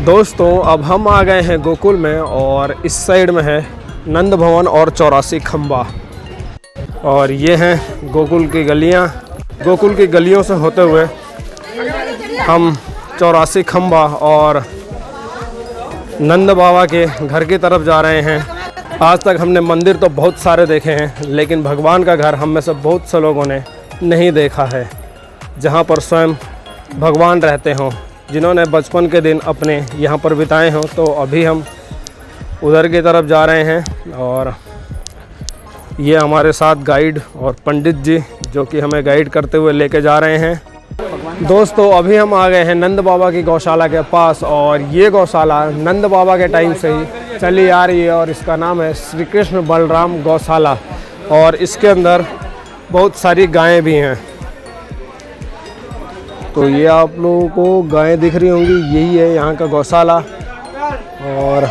दोस्तों अब हम आ गए हैं गोकुल में और इस साइड में है नंद भवन और 84 खंबा। और ये हैं गोकुल की गलियां। गोकुल की गलियों से होते हुए हम 84 खंबा और नंद बाबा के घर की तरफ जा रहे हैं। आज तक हमने मंदिर तो बहुत सारे देखे हैं, लेकिन भगवान का घर हम में से बहुत से लोगों ने नहीं देखा है, जहाँ पर स्वयं भगवान रहते हों, जिन्होंने बचपन के दिन अपने यहाँ पर बिताए हों। तो अभी हम उधर की तरफ जा रहे हैं और ये हमारे साथ गाइड और पंडित जी जो कि हमें गाइड करते हुए लेके जा रहे हैं। दोस्तों अभी हम आ गए हैं नंद बाबा की गौशाला के पास और ये गौशाला नंद बाबा के टाइम से ही चली आ रही है और इसका नाम है श्री कृष्ण बलराम गौशाला। और इसके अंदर बहुत सारी गायें भी हैं। तो ये आप लोगों को गायें दिख रही होंगी, यही है यहाँ का गौशाला। और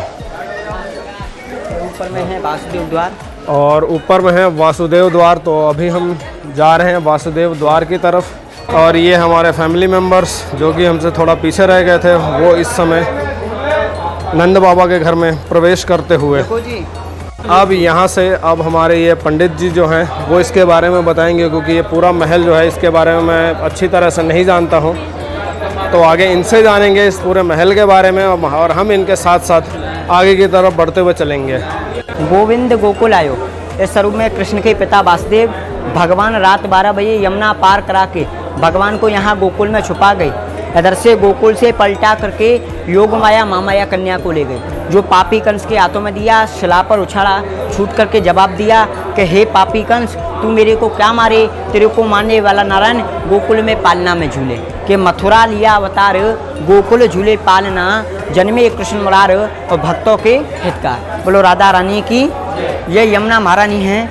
ऊपर में है वासुदेव द्वार और ऊपर में है वासुदेव द्वार। तो अभी हम जा रहे हैं वासुदेव द्वार की तरफ। और ये हमारे फैमिली मेम्बर्स जो कि हमसे थोड़ा पीछे रह गए थे, वो इस समय नंद बाबा के घर में प्रवेश करते हुए। अब यहाँ से अब हमारे ये पंडित जी जो हैं वो इसके बारे में बताएंगे, क्योंकि ये पूरा महल जो है इसके बारे में मैं अच्छी तरह से नहीं जानता हूँ। तो आगे इनसे जानेंगे इस पूरे महल के बारे में और हम इनके साथ साथ आगे की तरफ बढ़ते हुए चलेंगे। गोविंद गोकुल आयो। इस स्वरूप में कृष्ण के पिता वासुदेव भगवान रात 12 बजे यमुना पार करा के भगवान को यहाँ गोकुल में छुपा गए। इधर से गोकुल से पलटा करके योग माया मामाया कन्या को ले गए, जो पापी कंस के हाथों में दिया, शिला पर उछाला, छूट करके जवाब दिया कि हे पापी कंस, तू मेरे को क्या मारे, तेरे को मारने वाला नारायण गोकुल में पालना में झूले। कि मथुरा लिया अवतार, गोकुल झूले पालना, जन्मे कृष्ण मुरार और भक्तों के हितकार। बोलो राधा रानी की। ये यमुना महारानी हैं,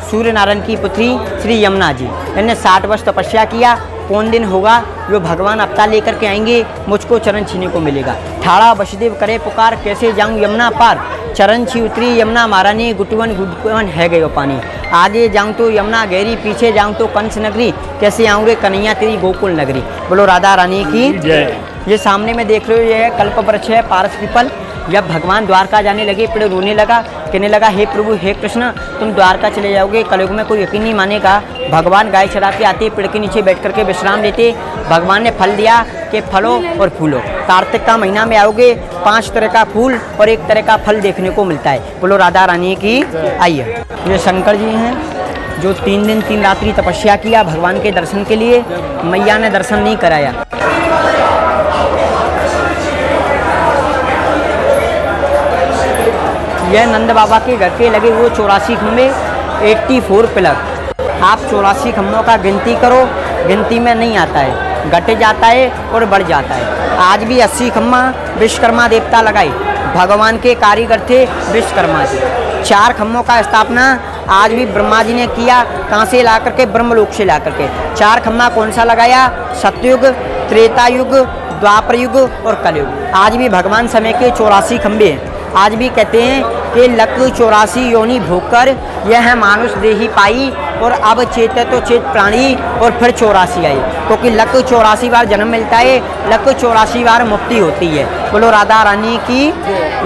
सूर्य नारायण की पुत्री श्री यमुना जी। इन्होंने 60 वर्ष तपस्या किया। कौन दिन होगा जो भगवान अवतार लेकर के आएंगे, मुझको चरण छीने को मिलेगा। ठाड़ा वसुदेव करे पुकार, कैसे जाऊं यमुना पार, चरण छी उतरी यमुना महारानी, गुटवन गुटवन है गयो पानी। आगे जाऊं तो यमुना गहरी, पीछे जाऊं तो कंस नगरी, कैसे आऊँ रे कन्हैया तेरी गोकुल नगरी। बोलो राधा रानी की जय। ये सामने में देख रहे हो, ये कल्प वृक्ष है, पारस पीपल। जब भगवान द्वारका जाने लगे, पेड़ रोने लगा, कहने लगा हे प्रभु हे कृष्ण, तुम द्वारका चले जाओगे, कलयुग में कोई यकीन नहीं मानेगा। भगवान गाय चरा के आते, पेड़ के नीचे बैठ करके विश्राम लेते। भगवान ने फल दिया कि फलो और फूलो। कार्तिक का महीना में आओगे, 5 तरह का फूल और 1 तरह का फल देखने को मिलता है। बोलो राधा रानी की। आइए, ये शंकर जी हैं जो 3 दिन 3 रात्रि तपस्या किया भगवान के दर्शन के लिए। मैया ने दर्शन नहीं कराया। यह नंद बाबा के घर के लगे हुए 84 खम्भे, 84 पिलर। आप 84 खम्भों का गिनती करो, गिनती में नहीं आता है, घट जाता है और बढ़ जाता है। आज भी 80 खम्भा विश्वकर्मा देवता लगाए, भगवान के कारीगर थे विश्वकर्मा जी। 4 खम्भों का स्थापना आज भी ब्रह्मा जी ने किया, कहाँ से ला करके, ब्रह्मलोक से ला करके। 4 खम्भा कौन सा लगाया, सतयुग, त्रेता युग, द्वापर युग और कलयुग। आज भी भगवान समय के 84 खम्भे हैं। आज भी कहते हैं कि लक 84 योनि भोगकर यह मानुष देही पाई, और अब चेत तो चेत प्राणी और फिर 84 आई, क्योंकि लक 84 बार जन्म मिलता है, लक 84 बार मुक्ति होती है। बोलो राधा रानी की,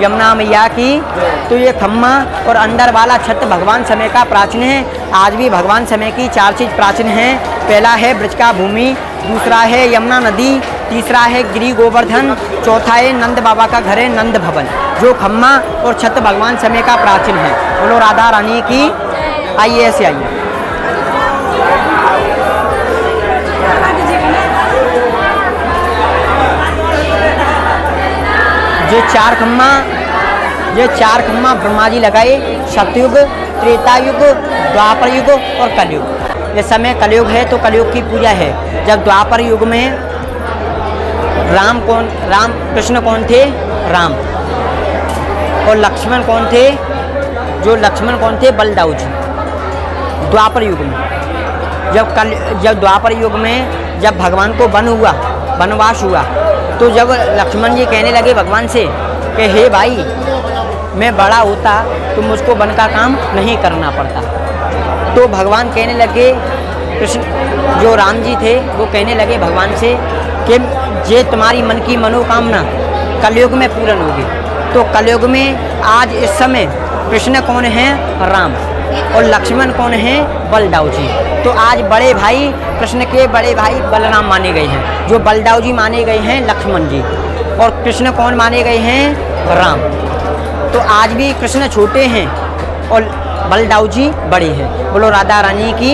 यमुना मैया की। तो ये खम्मा और अंदर वाला छत भगवान समय का प्राचीन है। आज भी भगवान समय की 4 चीज़ प्राचीन हैं। पहला है ब्रज का भूमि, दूसरा है यमुना नदी, तीसरा है गिरी गोवर्धन, चौथा है नंद बाबा का घर है नंद भवन। जो खम्मा और छत भगवान समय का प्राचीन है। बोलो राधा रानी की। आइए ऐसे आइए। ये 4 खम्मा ब्रह्मा जी लगाए, सतयुग, त्रेता युग, द्वापर युग और कलयुग। इस समय कलयुग है तो कलयुग की पूजा है। जब द्वापर युग में राम कृष्ण कौन थे, राम। और लक्ष्मण कौन थे, बलदाऊ जी। द्वापर युग में जब द्वापर युग में जब भगवान को वनवास हुआ, तो जब लक्ष्मण जी कहने लगे भगवान से कि हे भाई, मैं बड़ा होता तो मुझको वन का काम नहीं करना पड़ता। तो भगवान कहने लगे, कृष्ण जो राम जी थे वो कहने लगे भगवान से कि ये तुम्हारी मन की मनोकामना कलयुग में पूर्ण होगी। तो कलयुग में आज इस समय कृष्ण कौन है? राम। और लक्ष्मण कौन है? बलदाऊ जी। तो आज बड़े भाई कृष्ण के बड़े भाई बलराम माने गए हैं, जो बलदाऊ जी माने गए हैं लक्ष्मण जी, और कृष्ण कौन माने गए हैं? राम। तो आज भी कृष्ण छोटे हैं और बलदाऊ जी बड़े हैं। बोलो राधा रानी की।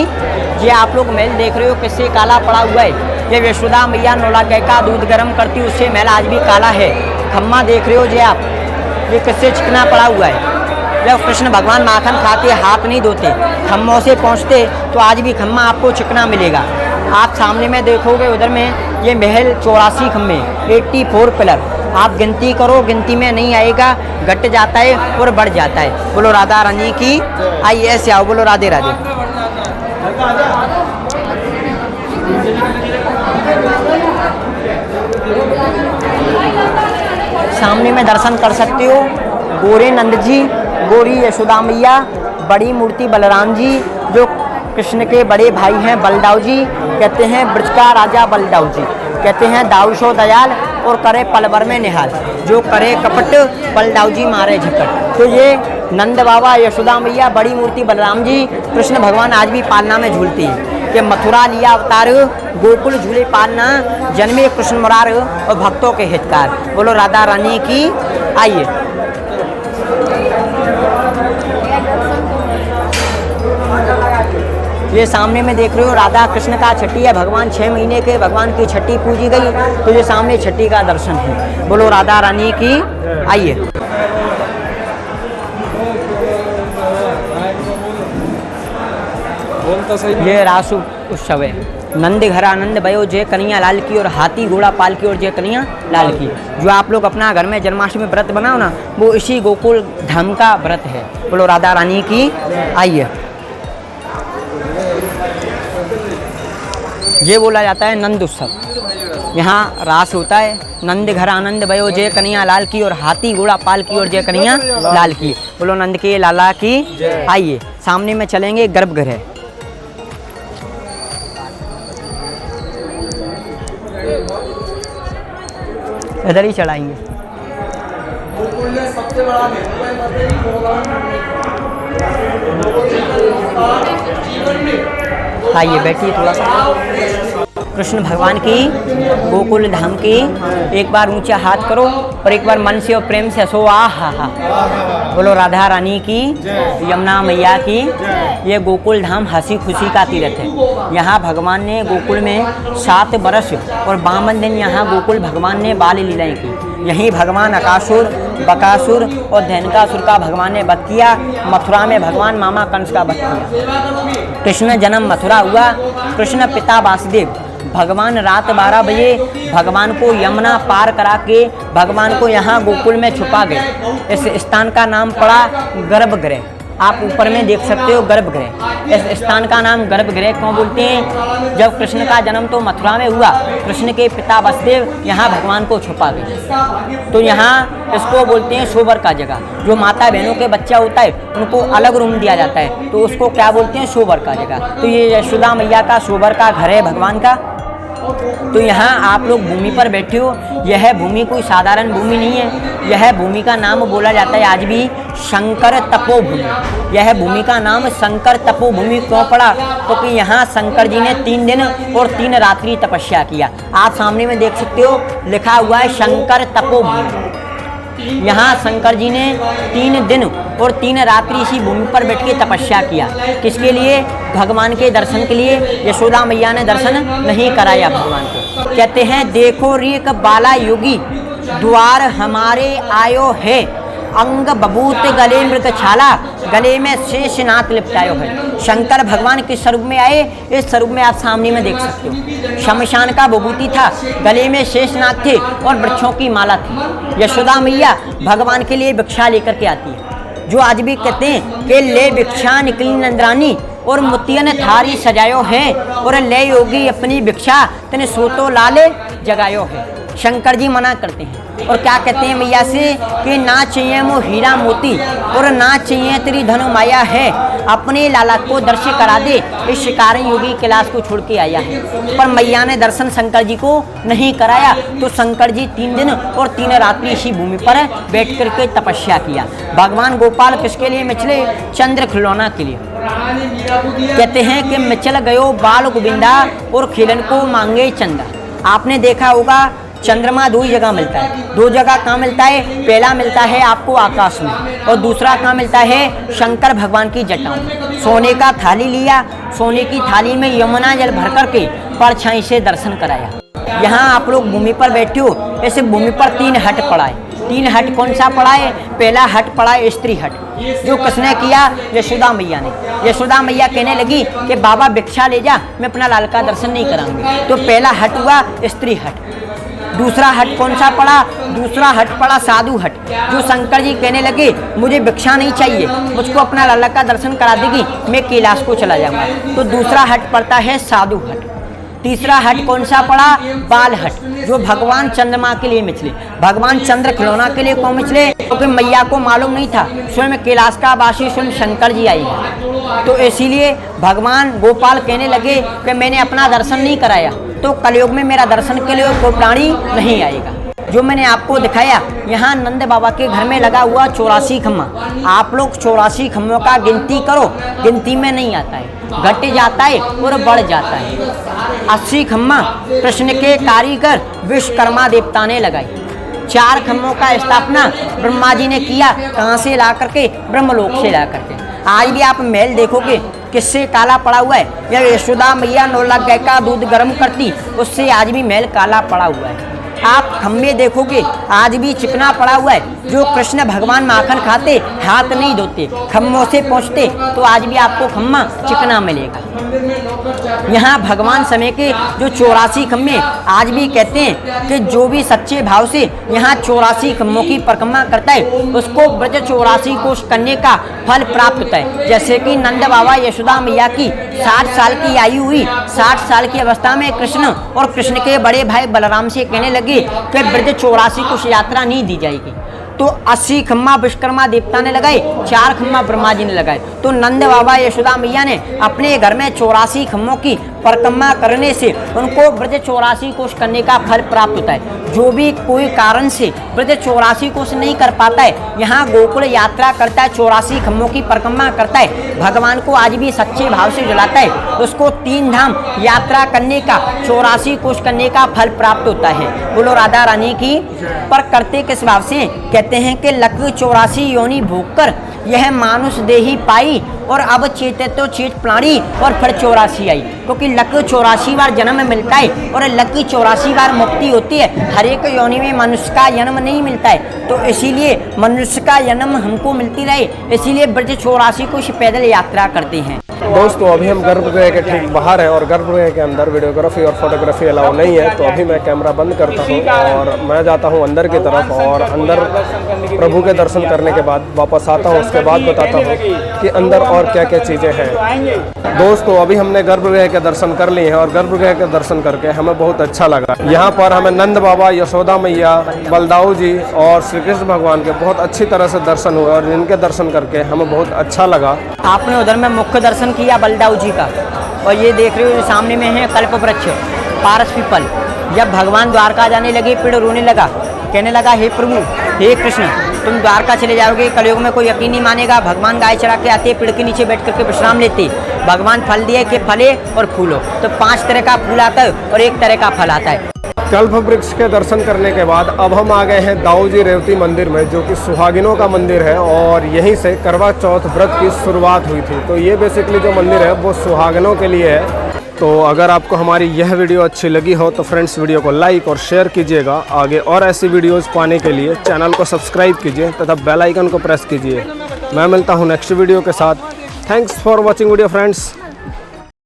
ये आप लोग महल देख रहे हो किससे काला पड़ा हुआ है? ये यशोदा मैया नोला का दूध गर्म करती उससे महल आज भी काला है। खम्मा देख रहे हो जे आप, ये किससे चिकना पड़ा हुआ है? जब कृष्ण भगवान माखन खाते हाथ नहीं धोते, खम्मों से पहुँचते, तो आज भी खम्मा आपको चिकना मिलेगा। आप सामने में देखोगे उधर में ये महल 84 खम्मे, 84 पिलर। आप गिनती करो, गिनती में नहीं आएगा, घट जाता है और बढ़ जाता है। बोलो राधा रानी की। आइए ऐसे आओ, बोलो राधे राधे। सामने में दर्शन कर सकते हो गोरे नंद जी, गोरी यशोदा मैया, बड़ी मूर्ति बलराम जी, जो कृष्ण के बड़े भाई हैं बलदाऊ जी, कहते हैं ब्रज का राजा बलदाऊ जी, कहते हैं दाऊशो दयाल और करे पलवर में निहाल, जो करे कपट बलदाऊ जी मारे झपट। तो ये नंद बाबा, यशोदा मैया, बड़ी मूर्ति बलराम जी, कृष्ण भगवान आज भी पालना में झूलती है कि मथुरा लिया अवतार, गोकुल झूले पालना, जन्मे कृष्ण मुरार और भक्तों के हितकार। बोलो राधा रानी की। आइए ये सामने में देख रहे हो राधा कृष्ण का छठी है, भगवान 6 महीने के भगवान की छठी पूजी गई, तो ये सामने छठी का दर्शन है। बोलो राधा रानी की। आइए ये रास उत्सव है। नंद घर आनंद भयो जय कन्हैया लाल की, और हाथी घोड़ा पाल की और जय कन्हैया लाल की। जो आप लोग अपना घर में जन्माष्टमी व्रत बनाओ ना, वो इसी गोकुल धाम का व्रत है। बोलो राधा रानी की। आइए ये बोला जाता है नंद उत्सव। यहाँ रास होता है। नंद घर आनंद भयो जय कन्हैया लाल की, और हाथी घोड़ा पाल की और जय कन्हैया लाल की। बोलो नंद के लाला की। आइए सामने में चलेंगे गर्भगृह। इधर ही चढ़ाएंगे। सबसे बड़ा आइए बैठिए थोड़ा सा। कृष्ण भगवान की गोकुल धाम की एक बार ऊंचा हाथ करो और एक बार मन से और प्रेम से हंसो। हा। बोलो राधा रानी की, यमुना मैया की। ये गोकुल धाम हंसी खुशी का तीर्थ है। यहाँ भगवान ने गोकुल में 7 वर्ष और 52 दिन यहाँ गोकुल भगवान ने बाल लीलाएं की। यहीं भगवान अकासुर, बकासुर और धैनकासुर का भगवान ने वध किया। मथुरा में भगवान मामा कंस का वध किया। कृष्ण जन्म मथुरा हुआ। कृष्ण पिता वासुदेव भगवान रात 12 बजे भगवान को यमुना पार करा के भगवान को यहाँ गोकुल में छुपा गए। इस स्थान का नाम पड़ा गर्भगृह। आप ऊपर में देख सकते हो गर्भगृह। इस स्थान का नाम गर्भगृह क्यों बोलते हैं? जब कृष्ण का जन्म तो मथुरा में हुआ, कृष्ण के पिता वसुदेव यहाँ भगवान को छुपा गए, तो यहाँ इसको बोलते हैं शोबर का जगह। जो माता बहनों के बच्चा होता है उनको अलग रूम दिया जाता है, तो उसको क्या बोलते हैं? शोबर का जगह। तो ये यशोदा मैया का शोबर का घर है भगवान का। तो यहाँ आप लोग भूमि पर बैठे हो। यह भूमि कोई साधारण भूमि नहीं है। यह भूमि का नाम बोला जाता है आज भी शंकर तपोभूमि। यह भूमि का नाम शंकर तपोभूमि क्यों पड़ा? क्योंकि यहाँ शंकर जी ने 3 दिन और 3 रात्रि तपस्या किया। आप सामने में देख सकते हो लिखा हुआ है शंकर तपोभूमि। यहाँ शंकर जी ने 3 दिन और 3 रात्रि इसी भूमि पर बैठ के तपस्या किया। किसके लिए? भगवान के दर्शन के लिए। यशोदा मैया ने दर्शन नहीं कराया भगवान को। कहते हैं देखो रीक बाला योगी द्वार हमारे आयो है, अंग बबूत गले मृत छाला, गले में शेषनाथ लिपटायो है। शंकर भगवान किस स्वरूप में आए? इस स्वरूप में आप सामने में देख सकते हो। शमशान का विभूति था, गले में शेषनाथ थे और वृक्षों की माला थी। यशोदा मैया भगवान के लिए भिक्षा लेकर के आती है। जो आज भी कहते हैं कि ले भिक्षा निकली नंदरानी और मोतियन थारी सजायो है, और ले योगी अपनी भिक्षा तने सोतो लाले जगायो है। शंकर जी मना करते हैं और क्या कहते हैं मैया से कि ना चाहिए वो हीरा मोती और ना चाहिए तेरी धन माया है, अपने लाला को दर्शन करा दे, इस शिकारी योगी कैलाश को छोड़ के आया है। पर मैया ने दर्शन शंकर जी को नहीं कराया, तो शंकर जी 3 दिन और 3 रात्रि इसी भूमि पर बैठ करके तपस्या किया। भगवान गोपाल किसके लिए मिचले? चंद्र खिलौना के लिए। कहते हैं कि मिचल गयो बाल गोविंदा और खिलन को मांगे चंदा। आपने देखा होगा चंद्रमा 2 जगह मिलता है। 2 जगह कहाँ मिलता है? पहला मिलता है आपको आकाश में और दूसरा कहाँ मिलता है? शंकर भगवान की जटाओं में। सोने का थाली लिया, सोने की थाली में यमुना जल भर करके परछाई से दर्शन कराया। यहाँ आप लोग भूमि पर बैठे हो, ऐसे भूमि पर 3 हट पड़ा है। 3 हट कौन सा पड़ा है? पहला हट पड़ा है स्त्री हट, जो किसने किया? यशोदा मैया ने। यशोदा मैया कहने लगी कि बाबा भिक्षा ले जा, मैं अपना लाल का दर्शन नहीं कराऊंगी। तो पहला हट हुआ स्त्री हट। दूसरा हट कौन सा पड़ा? दूसरा हट पड़ा साधु हट, जो शंकर जी कहने लगे मुझे भिक्षा नहीं चाहिए, मुझको अपना लाला का दर्शन करा देगी, मैं कैलाश को चला जाऊंगा। तो दूसरा हट पड़ता है साधु हट। तीसरा हट कौन सा पड़ा? बाल हट, जो भगवान चंद्रमा के लिए मिचले। भगवान चंद्र खिलौना के लिए कौन मिचले? क्योंकि मैया को मालूम नहीं था स्वयं कैलाश का वासी स्वयं शंकर जी आई है। तो इसीलिए भगवान गोपाल कहने लगे कि मैंने अपना दर्शन नहीं कराया, तो कलयुग में मेरा दर्शन के लिए कोई प्राणी नहीं आएगा। जो मैंने आपको दिखाया, यहाँ नंद बाबा के घर में लगा हुआ 84 खम्मा। आप लोग 84 खम्मों का गिनती करो, गिनती में नहीं आता है, घट जाता है और बढ़ जाता है। 80 खम्मा कृष्ण के कारीगर विश्वकर्मा देवता ने लगाई। 4 खम्मों का स्थापना ब्रह्मा जी ने किया, कहाँ से ला करके? ब्रह्मलोक से ला करके। आज भी आप महल देखोगे किससे काला पड़ा हुआ है? या यशोदा मैया 9 लाख गाय का दूध गर्म करती, उससे आज भी महल काला पड़ा हुआ है। आप खम्मे देखोगे आज भी चिकना पड़ा हुआ है। जो कृष्ण भगवान माखन खाते हाथ नहीं धोते, खम्मों से पहुँचते, तो आज भी आपको खम्मा चिकना मिलेगा। यहाँ भगवान समय के जो 84 खम्मे आज भी कहते हैं कि जो भी सच्चे भाव से यहाँ 84 खम्मों की परिक्रमा करता है, उसको ब्रज 84 कोष करने का फल प्राप्त होता है। जैसे कि नंद बाबा यशोदा मैया की 60 साल की आयु हुई। 60 साल की अवस्था में कृष्ण और कृष्ण के बड़े भाई बलराम से कहने लगे कि ब्रज 84 कोष यात्रा नहीं दी जाएगी। तो 80 खम्मा विश्वकर्मा देवता ने लगाए, 4 खम्मा ब्रह्मा जी ने लगाए। तो नंद बाबा यशोदा मैया ने अपने घर में 84 खम्मों की परिक्रमा करने से उनको ब्रज 84 कोष करने का फल प्राप्त होता है। जो भी कोई कारण से ब्रज 84 कोष नहीं कर पाता है, यहाँ गोकुल यात्रा करता है, 84 खम्मों की परिक्रमा करता है, भगवान को आज भी सच्चे भाव से जलाता है, उसको 3 धाम यात्रा करने का 84 कोष करने का फल प्राप्त होता है। बोलो राधा रानी की। पर करते किस भाव से? कहते हैं कि लक 84 योनि भोग कर यह मानुष देही पाई, और अब चेते तो चेत प्राणी, और फिर 84 आई। क्योंकि लक 84 बार जन्म मिलता है और लक की 84 बार मुक्ति होती है। हर एक योनि में मनुष्य का जन्म नहीं मिलता है, तो इसीलिए मनुष्य का जन्म हमको मिलती रहे, इसीलिए ब्रज 84 को पैदल यात्रा करते हैं। दोस्तों अभी हम गर्भगृह के ठीक बाहर हैं और गर्भगृह के अंदर वीडियोग्राफी और फोटोग्राफी अलाउ नहीं है, तो अभी मैं कैमरा बंद करता हूं और मैं जाता हूं अंदर की तरफ, और अंदर प्रभु के दर्शन करने के बाद वापस आता हूं। उसके बाद बताता हूं कि अंदर और क्या क्या चीज़ें हैं। दोस्तों अभी हमने गर्भगृह के दर्शन कर लिए हैं और गर्भगृह के दर्शन करके हमें बहुत अच्छा लगा। यहाँ पर हमें नंद बाबा, यशोदा मैया, बलदाऊ जी और श्री कृष्ण भगवान के बहुत अच्छी तरह से दर्शन हुए और इनके दर्शन करके हमें बहुत अच्छा लगा। आपने उधर में मुख्य दर्शन किया बलदाऊ जी का, और ये देख रहे हो सामने में है कल्प वृक्ष पारस पीपल। जब भगवान द्वारका जाने लगे, पेड़ रोने लगा, कहने लगा हे प्रभु, हे कृष्ण, तुम द्वारका चले जाओगे, कलयुग में कोई यकीन नहीं मानेगा। भगवान गाय चरा के आते, पेड़ के नीचे बैठ करके विश्राम लेते। भगवान फल दिए कि फले और फूलो, तो 5 तरह का फूल आता है और 1 तरह का फल आता है। कल्प वृक्ष के दर्शन करने के बाद अब हम आ गए हैं दाऊ जी रेवती मंदिर में, जो कि सुहागिनों का मंदिर है और यहीं से करवा चौथ व्रत की शुरुआत हुई थी। तो ये बेसिकली जो मंदिर है वो सुहागिनों के लिए है। तो अगर आपको हमारी यह वीडियो अच्छी लगी हो तो फ्रेंड्स वीडियो को लाइक और शेयर कीजिएगा। आगे और ऐसी वीडियोस पाने के लिए चैनल को सब्सक्राइब कीजिए तथा बेल आइकन को प्रेस कीजिए। मैं मिलता हूँ नेक्स्ट वीडियो के साथ। Thanks for watching video friends.